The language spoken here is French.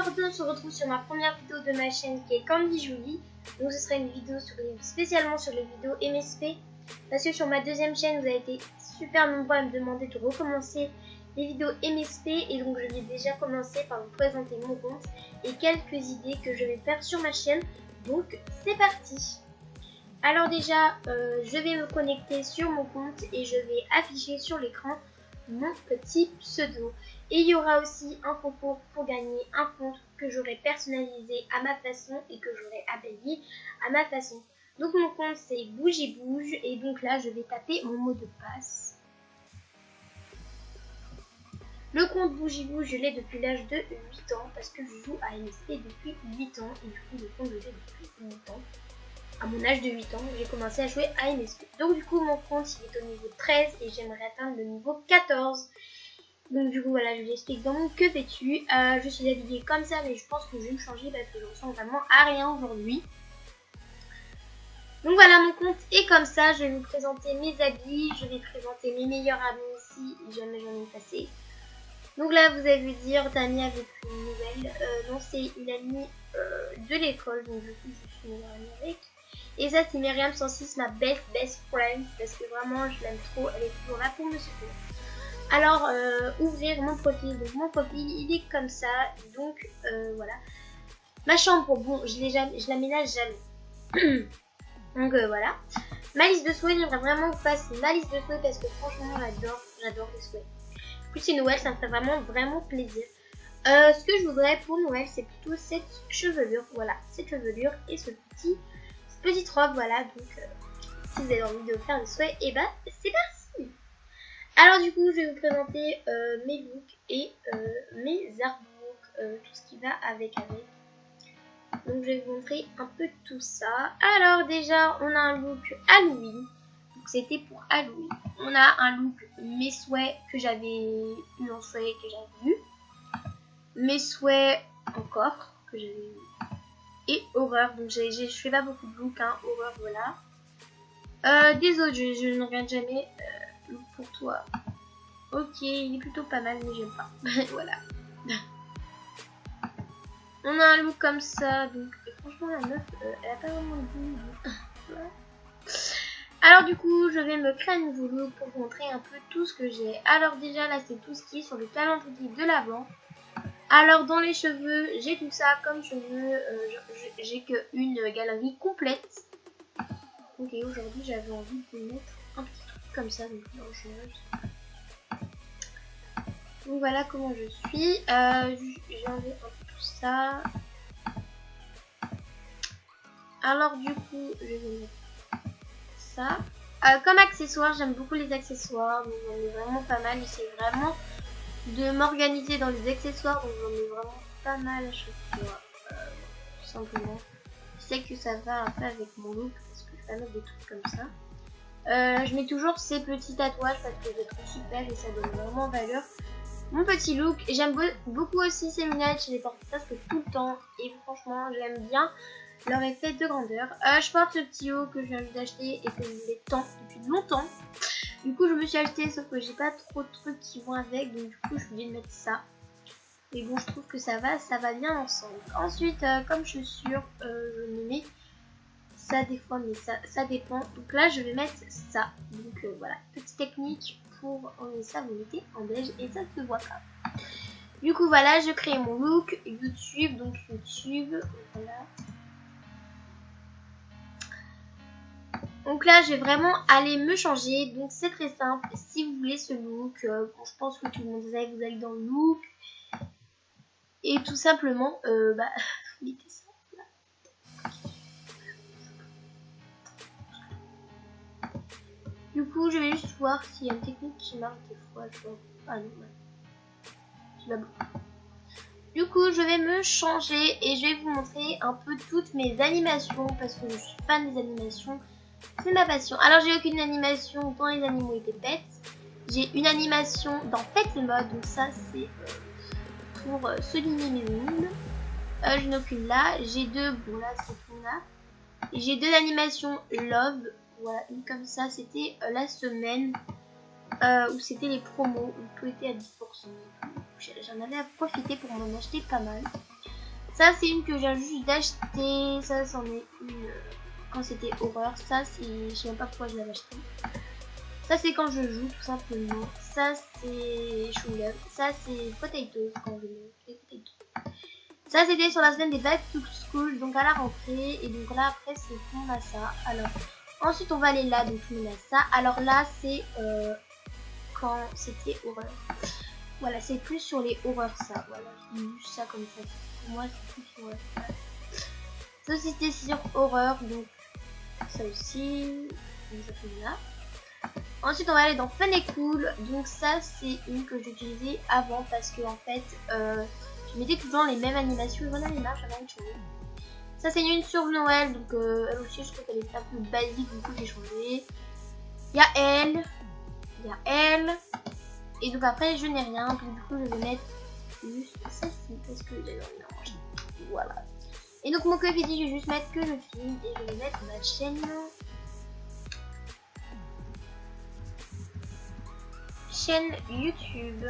aujourd'hui on se retrouve sur ma première vidéo de ma chaîne qui est Candy Julie. Donc ce sera une vidéo spécialement sur les vidéos MSP. Parce que sur ma deuxième chaîne vous avez été super nombreux à me demander de recommencer les vidéos MSP. Et donc je vais déjà commencer par vous présenter mon compte et quelques idées que je vais faire sur ma chaîne. Donc c'est parti. Alors déjà je vais me connecter sur mon compte et je vais afficher sur l'écran mon petit pseudo. Et il y aura aussi un concours pour gagner un compte que j'aurai personnalisé à ma façon et que j'aurai habillé à ma façon. Donc mon compte c'est Bougie Bouge et donc là je vais taper mon mot de passe. Le compte Bougie Bouge je l'ai depuis l'âge de 8 ans parce que je joue à MSP depuis 8 ans et du coup le compte je l'ai depuis 8 ans. À mon âge de 8 ans, j'ai commencé à jouer à MSP. Donc du coup mon compte il est au niveau 13 et j'aimerais atteindre le niveau 14. Donc du coup voilà, je vous explique donc que fais-tu. Je suis habillée comme ça mais je pense que je vais me changer parce que je ressemble vraiment à rien aujourd'hui. Donc voilà, mon compte est comme ça. Je vais vous présenter mes habits, je vais présenter mes meilleurs amis ici, jamais j'en ai passé. Donc là vous allez vous dire, t'as ami avec une nouvelle. Non, c'est une amie de l'école, donc du coup je suis meilleure amie avec. Et ça c'est Myriam106, ma best friend, parce que vraiment je l'aime trop, elle est toujours là pour me secourir. Alors ouvrir mon profil, donc mon profil il est comme ça, donc voilà. Ma chambre, bon je l'aménage jamais. Donc voilà. Ma liste de souhaits, j'aimerais vraiment vous passer ma liste de souhaits parce que franchement j'adore les souhaits. Plus c'est Noël, ça me fait vraiment plaisir. Ce que je voudrais pour Noël, c'est plutôt cette chevelure, voilà, cette chevelure et ce petite robe, voilà. Donc si vous avez envie de faire des souhaits, et bah c'est parti. Alors du coup je vais vous présenter mes looks et mes artbooks, tout ce qui va avec. Donc je vais vous montrer un peu tout ça. Alors déjà on a un look Halloween, donc c'était pour Halloween. On a un look mes souhaits que j'avais eu en souhait que j'avais eu, mes souhaits encore que j'avais eu, et horreur. Donc je fais pas beaucoup de looks, hein, horreur voilà. Des autres je ne regarde jamais. Look pour toi. Ok, il est plutôt pas mal mais j'aime pas. Voilà. On a un look comme ça, donc franchement la meuf elle a pas vraiment de goût. Alors du coup je vais me créer un nouveau look pour vous montrer un peu tout ce que j'ai. Alors déjà là c'est tout ce qui est sur le calendrier de l'Avent. Alors dans les cheveux j'ai tout ça comme cheveux, j'ai qu'une galerie complète. Ok, aujourd'hui j'avais envie de vous mettre un petit truc comme ça, donc donc voilà comment je suis. J'ai enlevé un peu tout ça. Alors du coup je vais mettre ça. Comme accessoire, j'aime beaucoup les accessoires, donc j'en ai vraiment pas mal. J'essaie vraiment de m'organiser dans les accessoires, donc j'en ai vraiment pas mal à chaque fois. Tout simplement. Je sais que ça va un peu avec mon look parce que je vais mettre des trucs comme ça. Je mets toujours ces petits tatouages parce que je les trouve super et ça donne vraiment valeur. Mon petit look, j'aime beaucoup aussi ces lunettes, je les porte presque tout le temps et franchement j'aime bien leur effet de grandeur. Je porte ce petit haut que je viens d'acheter et que je voulais tant depuis longtemps. Du coup je me suis acheté sauf que j'ai pas trop de trucs qui vont avec, donc du coup je voulais mettre ça. Mais bon je trouve que ça va bien ensemble. Ensuite comme chaussures je me mets ça des fois mais ça dépend. Donc là je vais mettre ça. Donc voilà, petite technique. Pour enlever ça, vous mettez en beige et ça se voit pas. Du coup voilà, je crée mon look YouTube, donc YouTube, voilà. Donc là je vais vraiment aller me changer, donc c'est très simple. Si vous voulez ce look, je pense que tout le monde sait que vous allez dans le look et tout simplement vous mettez ça. Du coup, je vais juste voir s'il y a une technique qui marche des fois. Ah non, c'est pas bon. Du coup, je vais me changer et je vais vous montrer un peu toutes mes animations parce que je suis fan des animations. C'est ma passion. Alors, j'ai aucune animation dans les animaux et des pets. J'ai une animation dans Pet le mode, donc ça, c'est pour souligner mes mines. Je n'ai aucune là. J'ai deux, bon là, c'est tout là. Et j'ai deux animations Love. Voilà, une comme ça, c'était la semaine où c'était les promos, où tout était à 10%. J'en avais à profiter pour m'en acheter pas mal. Ça c'est une que j'ai juste d'acheter. Ça c'en est une quand c'était horreur. Ça c'est, je sais même pas pourquoi je l'avais acheté. Ça c'est quand je joue tout simplement. Ça c'est Chewing-Gum. Ça c'est Potatoes quand je joue les potatoes. Ça c'était sur la semaine des Back to School, donc à la rentrée. Et donc là après c'est qu'on a ça. Alors ensuite on va aller là, donc on a ça. Alors là c'est quand c'était horreur. Voilà, c'est plus sur les horreurs ça. Voilà, j'ai juste ça comme ça. Pour moi c'est plus sur horreur. Ça aussi c'était sur horreur, donc ça aussi. Donc ça fait là. Ensuite on va aller dans Fun et Cool. Donc ça c'est une que j'utilisais avant parce que en fait je mettais tout le temps les mêmes animations, les mêmes animations, j'avais changé. Ça c'est une sur Noël, donc elle aussi je trouve qu'elle est un peu basique, du coup j'ai changé. Il y a elle, et donc après je n'ai rien, donc du coup je vais mettre juste celle-ci parce que j'ai envie d'en manger. Voilà. Et donc mon coffee dit je vais juste mettre que le film et je vais mettre ma chaîne YouTube.